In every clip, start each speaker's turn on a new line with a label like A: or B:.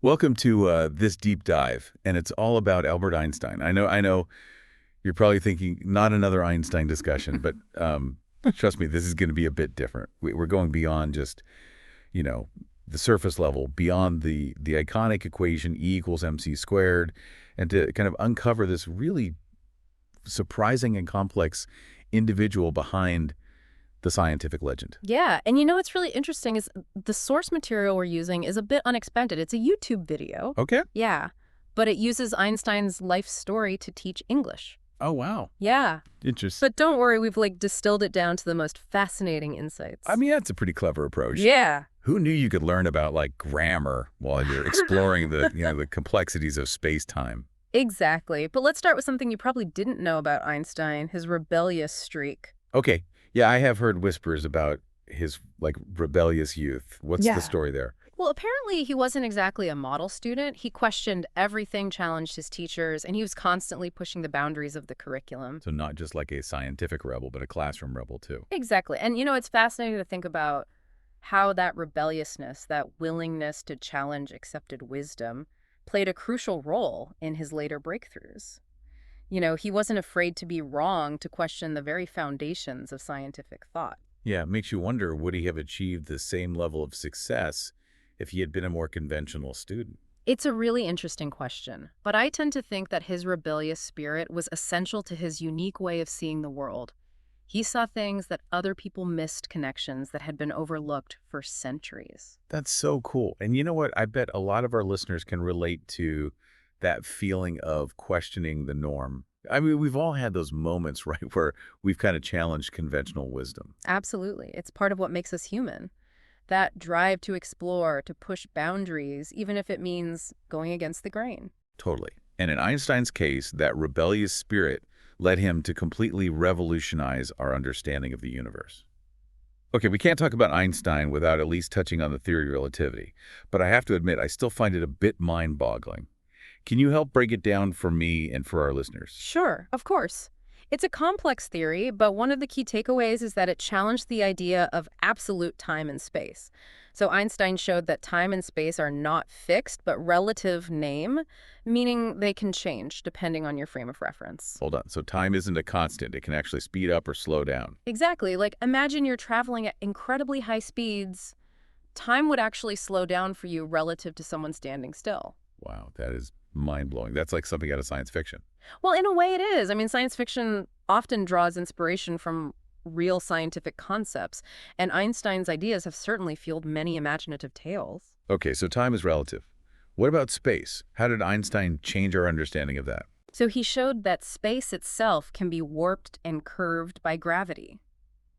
A: Welcome to this deep dive, and it's all about Albert Einstein. I know, you're probably thinking not another Einstein discussion, but trust me, this is going to be a bit different. We're going beyond just, you know, the surface level, beyond the iconic equation E equals mc squared, and to kind of uncover this really surprising and complex individual behind the scientific legend.
B: Yeah, and you know what's really interesting is the source material we're using is a bit unexpected. It's a YouTube video.
A: Okay.
B: Yeah, but it uses Einstein's life story to teach English.
A: Oh, wow.
B: Yeah,
A: Interesting.
B: but don't worry, we've distilled it down to the most fascinating insights.
A: I mean, that's a pretty clever approach.
B: Yeah.
A: Who knew you could learn about like grammar while you're exploring the complexities of space-time?
B: Exactly. But let's start with something you probably didn't know about Einstein, his rebellious streak.
A: Okay. Yeah, I have heard whispers about his like rebellious youth. What's the
B: Yeah.
A: story there?
B: Well, apparently he wasn't exactly a model student. He questioned everything, challenged his teachers, and he was constantly pushing the boundaries of the curriculum.
A: So not just like a scientific rebel, but a classroom rebel too.
B: Exactly. And it's fascinating to think about how that rebelliousness, that willingness to challenge accepted wisdom, played a crucial role in his later breakthroughs. He wasn't afraid to be wrong, to question the very foundations of scientific thought.
A: Yeah, it makes you wonder, would he have achieved the same level of success if he had been a more conventional student?
B: It's a really interesting question, but I tend to think that his rebellious spirit was essential to his unique way of seeing the world. He saw things that other people missed, connections that had been overlooked for centuries.
A: That's so cool. And you know what? I bet a lot of our listeners can relate to that feeling of questioning the norm. I mean, we've all had those moments, right, where we've kind of challenged conventional wisdom.
B: Absolutely. It's part of what makes us human. That drive to explore, to push boundaries, even if it means going against the grain.
A: Totally. And in Einstein's case, that rebellious spirit led him to completely revolutionize our understanding of the universe. Okay, we can't talk about Einstein without at least touching on the theory of relativity, but I have to admit, I still find it a bit mind-boggling. Can you help break it down for me and for our listeners?
B: Sure, of course. It's a complex theory, but one of the key takeaways is that it challenged the idea of absolute time and space. So Einstein showed that time and space are not fixed, but relative name, meaning they can change depending on your frame of reference.
A: Hold on. So time isn't a constant. It can actually speed up or slow down.
B: Exactly. Like imagine you're traveling at incredibly high speeds. Time would actually slow down for you relative to someone standing still.
A: Wow, that is mind-blowing. That's like something out of science fiction.
B: Well, in a way it is. I mean, science fiction often draws inspiration from real scientific concepts, and Einstein's ideas have certainly fueled many imaginative tales.
A: Okay, so time is relative. What about space? How did Einstein change our understanding of that?
B: So he showed that space itself can be warped and curved by gravity.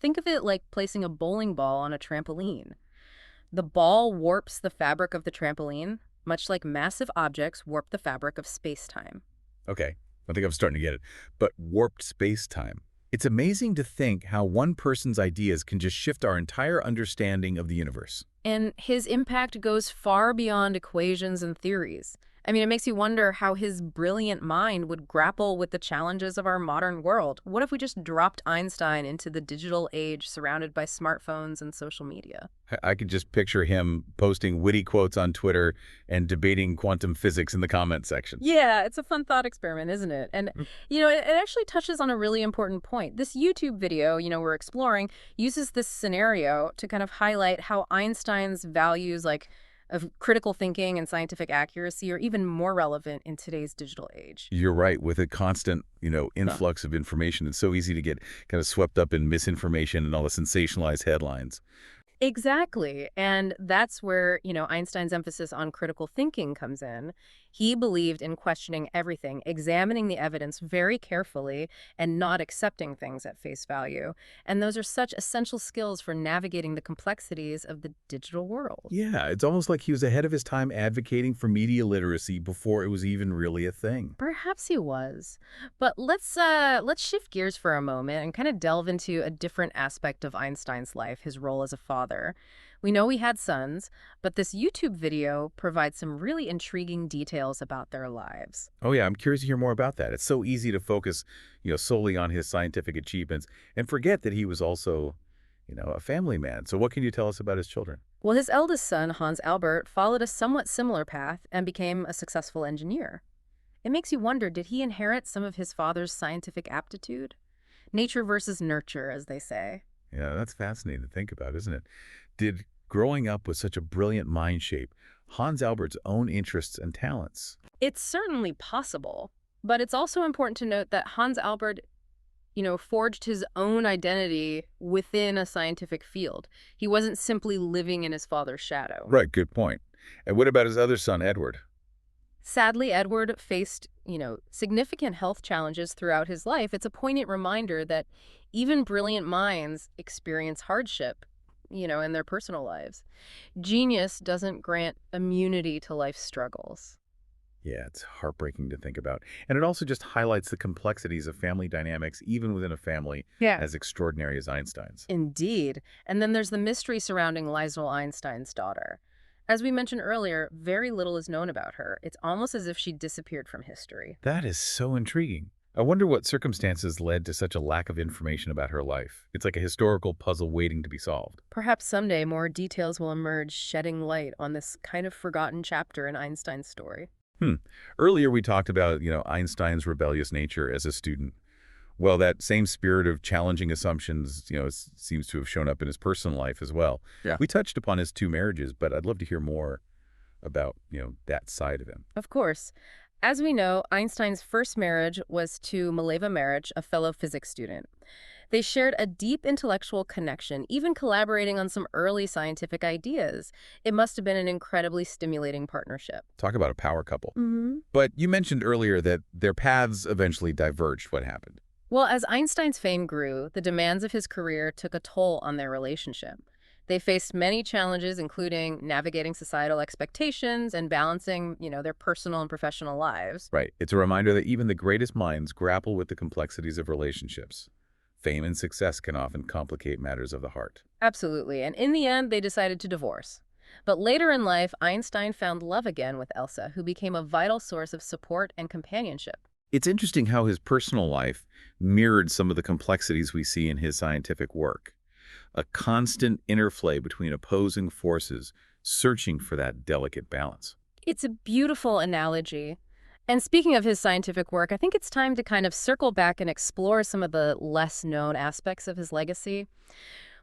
B: Think of it like placing a bowling ball on a trampoline. The ball warps the fabric of the trampoline, much like massive objects warp the fabric of space-time.
A: Okay, I think I'm starting to get it. But warped space-time. It's amazing to think how one person's ideas can just shift our entire understanding of the universe.
B: And his impact goes far beyond equations and theories. I mean, it makes you wonder how his brilliant mind would grapple with the challenges of our modern world. What if we just dropped Einstein into the digital age surrounded by smartphones and social media?
A: I could just picture him posting witty quotes on Twitter and debating quantum physics in the comment section.
B: Yeah, it's a fun thought experiment, isn't it? And, it actually touches on a really important point. This YouTube video, we're exploring, uses this scenario to kind of highlight how Einstein's values, of critical thinking and scientific accuracy, are even more relevant in today's digital age.
A: You're right. With a constant, influx of information, it's so easy to get kind of swept up in misinformation and all the sensationalized headlines.
B: Exactly. And that's where, Einstein's emphasis on critical thinking comes in. He believed in questioning everything, examining the evidence very carefully, and not accepting things at face value. And those are such essential skills for navigating the complexities of the digital world.
A: Yeah, it's almost like he was ahead of his time advocating for media literacy before it was even really a thing.
B: Perhaps he was. But let's shift gears for a moment and kind of delve into a different aspect of Einstein's life, his role as a father. We know he had sons, but this YouTube video provides some really intriguing details about their lives.
A: Oh yeah, I'm curious to hear more about that. It's so easy to focus, solely on his scientific achievements and forget that he was also, a family man. So what can you tell us about his children?
B: Well, his eldest son, Hans Albert, followed a somewhat similar path and became a successful engineer. It makes you wonder, did he inherit some of his father's scientific aptitude? Nature versus nurture, as they say.
A: Yeah, that's fascinating to think about, isn't it? Did growing up with such a brilliant mind shape Hans Albert's own interests and talents?
B: It's certainly possible, but it's also important to note that Hans Albert, forged his own identity within a scientific field. He wasn't simply living in his father's shadow.
A: Right, good point. And what about his other son, Edward?
B: Sadly, Edward faced, significant health challenges throughout his life. It's a poignant reminder that even brilliant minds experience hardship, in their personal lives. Genius doesn't grant immunity to life's struggles.
A: Yeah, it's heartbreaking to think about. And it also just highlights the complexities of family dynamics, even within a family
B: Yeah.
A: as extraordinary as Einstein's.
B: Indeed. And then there's the mystery surrounding Lysol Einstein's daughter. As we mentioned earlier, very little is known about her. It's almost as if she disappeared from history.
A: That is so intriguing. I wonder what circumstances led to such a lack of information about her life. It's like a historical puzzle waiting to be solved.
B: Perhaps someday more details will emerge, shedding light on this kind of forgotten chapter in Einstein's story.
A: Hmm. Earlier we talked about, Einstein's rebellious nature as a student. Well, that same spirit of challenging assumptions, seems to have shown up in his personal life as well.
C: Yeah.
A: We touched upon his two marriages, but I'd love to hear more about, that side of him.
B: Of course. As we know, Einstein's first marriage was to Mileva Maric, a fellow physics student. They shared a deep intellectual connection, even collaborating on some early scientific ideas. It must have been an incredibly stimulating partnership.
A: Talk about a power couple.
B: Mm-hmm.
A: But you mentioned earlier that their paths eventually diverged. What happened?
B: Well, as Einstein's fame grew, the demands of his career took a toll on their relationship. They faced many challenges, including navigating societal expectations and balancing, their personal and professional lives.
A: Right. It's a reminder that even the greatest minds grapple with the complexities of relationships. Fame and success can often complicate matters of the heart.
B: Absolutely. And in the end, they decided to divorce. But later in life, Einstein found love again with Elsa, who became a vital source of support and companionship.
A: It's interesting how his personal life mirrored some of the complexities we see in his scientific work. A constant interplay between opposing forces, searching for that delicate balance.
B: It's a beautiful analogy. And speaking of his scientific work, I think it's time to kind of circle back and explore some of the less known aspects of his legacy.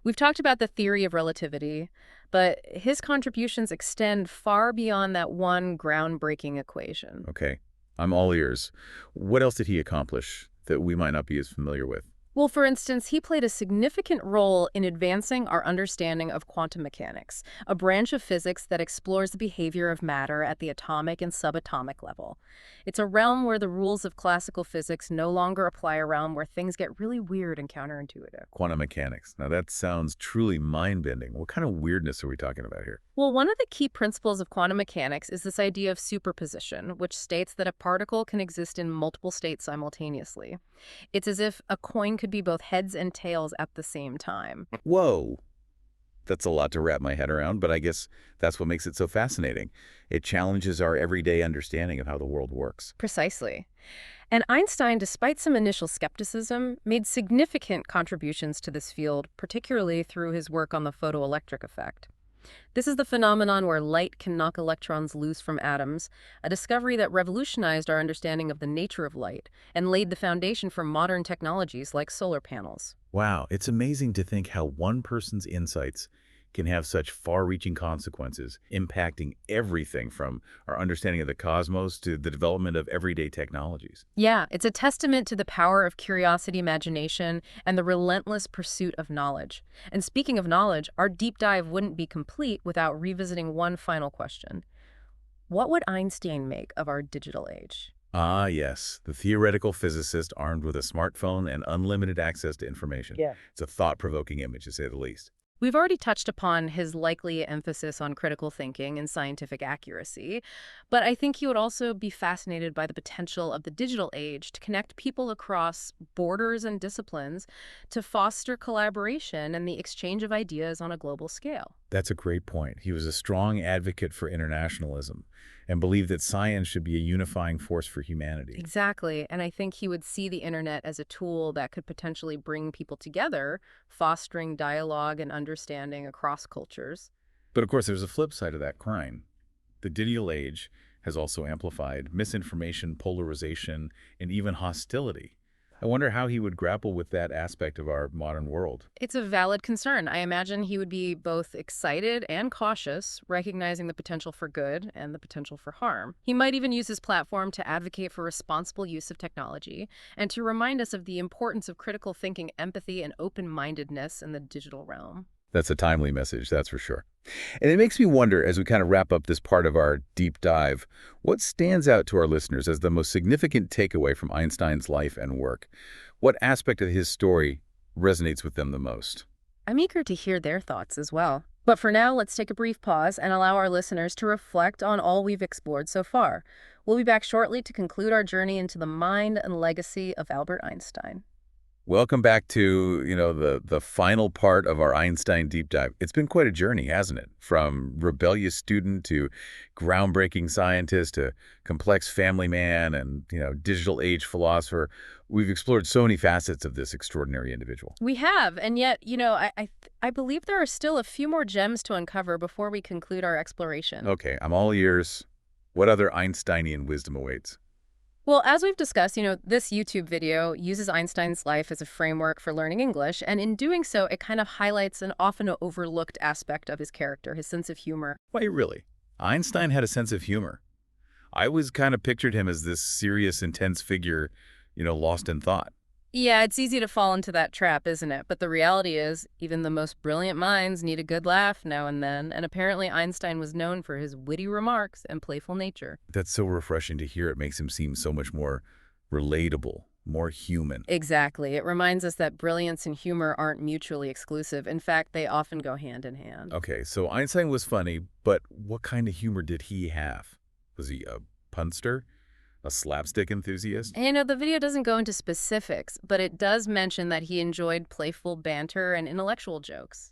B: We've talked about the theory of relativity, but his contributions extend far beyond that one groundbreaking equation.
A: Okay, I'm all ears. What else did he accomplish that we might not be as familiar with?
B: Well, for instance, he played a significant role in advancing our understanding of quantum mechanics, a branch of physics that explores the behavior of matter at the atomic and subatomic level. It's a realm where the rules of classical physics no longer apply, a realm where things get really weird and counterintuitive.
A: Quantum mechanics. Now that sounds truly mind-bending. What kind of weirdness are we talking about here?
B: Well, one of the key principles of quantum mechanics is this idea of superposition, which states that a particle can exist in multiple states simultaneously. It's as if a coin could be both heads and tails at the same time.
A: Whoa. That's a lot to wrap my head around, but I guess that's what makes it so fascinating. It challenges our everyday understanding of how the world works.
B: Precisely. And Einstein, despite some initial skepticism, made significant contributions to this field, particularly through his work on the photoelectric effect. This is the phenomenon where light can knock electrons loose from atoms, a discovery that revolutionized our understanding of the nature of light and laid the foundation for modern technologies like solar panels.
A: Wow, it's amazing to think how one person's insights can have such far-reaching consequences, impacting everything from our understanding of the cosmos to the development of everyday technologies.
B: Yeah, it's a testament to the power of curiosity, imagination, and the relentless pursuit of knowledge. And speaking of knowledge, our deep dive wouldn't be complete without revisiting one final question. What would Einstein make of our digital age?
A: Ah, yes, the theoretical physicist armed with a smartphone and unlimited access to information.
B: Yeah.
A: It's a thought-provoking image, to say the least.
B: We've already touched upon his likely emphasis on critical thinking and scientific accuracy, but I think he would also be fascinated by the potential of the digital age to connect people across borders and disciplines, to foster collaboration and the exchange of ideas on a global scale.
A: That's a great point. He was a strong advocate for internationalism and believed that science should be a unifying force for humanity.
B: Exactly, and I think he would see the internet as a tool that could potentially bring people together, fostering dialogue and understanding across cultures.
A: But of course, there's a flip side of that coin. The digital age has also amplified misinformation, polarization, and even hostility. I wonder how he would grapple with that aspect of our modern world.
B: It's a valid concern. I imagine he would be both excited and cautious, recognizing the potential for good and the potential for harm. He might even use his platform to advocate for responsible use of technology and to remind us of the importance of critical thinking, empathy, and open-mindedness in the digital realm.
A: That's a timely message, that's for sure. And it makes me wonder, as we kind of wrap up this part of our deep dive, what stands out to our listeners as the most significant takeaway from Einstein's life and work? What aspect of his story resonates with them the most?
B: I'm eager to hear their thoughts as well. But for now, let's take a brief pause and allow our listeners to reflect on all we've explored so far. We'll be back shortly to conclude our journey into the mind and legacy of Albert Einstein.
A: Welcome back to, the final part of our Einstein deep dive. It's been quite a journey, hasn't it? From rebellious student to groundbreaking scientist to complex family man and, digital age philosopher. We've explored so many facets of this extraordinary individual.
B: We have, and yet, I believe there are still a few more gems to uncover before we conclude our exploration.
A: Okay, I'm all ears. What other Einsteinian wisdom awaits?
B: Well, as we've discussed, this YouTube video uses Einstein's life as a framework for learning English, and in doing so, it kind of highlights an often overlooked aspect of his character, his sense of humor.
A: Wait, really? Einstein had a sense of humor. I always kind of pictured him as this serious, intense figure, lost in thought.
B: Yeah, it's easy to fall into that trap, isn't it? But the reality is, even the most brilliant minds need a good laugh now and then, and apparently Einstein was known for his witty remarks and playful nature.
A: That's so refreshing to hear. It makes him seem so much more relatable, more human.
B: Exactly. It reminds us that brilliance and humor aren't mutually exclusive. In fact, they often go hand in hand.
A: Okay, so Einstein was funny, but what kind of humor did he have? Was he a punster? A slapstick enthusiast?
B: And, the video doesn't go into specifics, but it does mention that he enjoyed playful banter and intellectual jokes.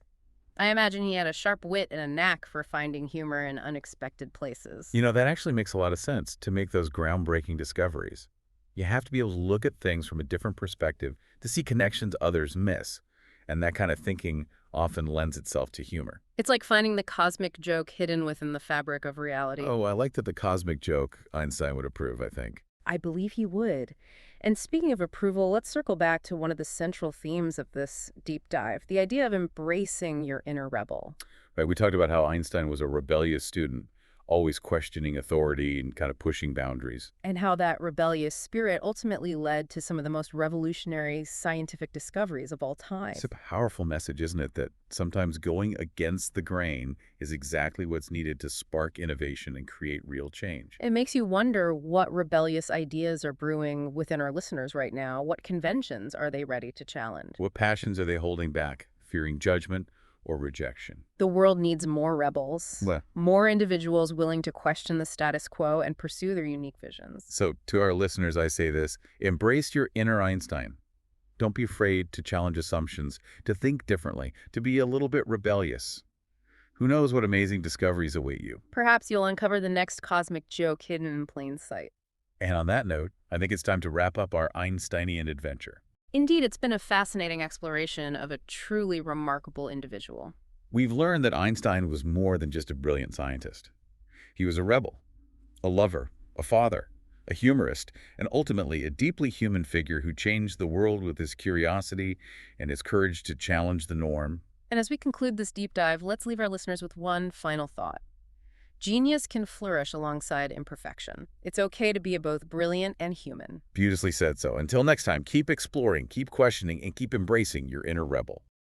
B: I imagine he had a sharp wit and a knack for finding humor in unexpected places.
A: That actually makes a lot of sense to make those groundbreaking discoveries. You have to be able to look at things from a different perspective to see connections others miss. And that kind of thinking often lends itself to humor.
B: It's like finding the cosmic joke hidden within the fabric of reality.
A: Oh, I like that the cosmic joke Einstein would approve, I think.
B: I believe he would. And speaking of approval, let's circle back to one of the central themes of this deep dive, the idea of embracing your inner rebel.
A: Right, we talked about how Einstein was a rebellious student, always questioning authority and kind of pushing boundaries.
B: And how that rebellious spirit ultimately led to some of the most revolutionary scientific discoveries of all time.
A: It's a powerful message, isn't it, that sometimes going against the grain is exactly what's needed to spark innovation and create real change.
B: It makes you wonder what rebellious ideas are brewing within our listeners right now. What conventions are they ready to challenge?
A: What passions are they holding back, fearing judgment or rejection?
B: The world needs more rebels,
A: Well,
B: more individuals willing to question the status quo and pursue their unique visions.
A: so to our listeners, I say this: embrace your inner Einstein. Don't be afraid to challenge assumptions, to think differently, to be a little bit rebellious. Who knows what amazing discoveries await you?
B: Perhaps you'll uncover the next cosmic joke hidden in plain sight.
A: And on that note, I think it's time to wrap up our Einsteinian adventure.
B: Indeed, it's been a fascinating exploration of a truly remarkable individual.
A: We've learned that Einstein was more than just a brilliant scientist. He was a rebel, a lover, a father, a humorist, and ultimately a deeply human figure who changed the world with his curiosity and his courage to challenge the norm.
B: And as we conclude this deep dive, let's leave our listeners with one final thought. Genius can flourish alongside imperfection. It's okay to be both brilliant and human.
A: Beautifully said so. Until next time, keep exploring, keep questioning, and keep embracing your inner rebel.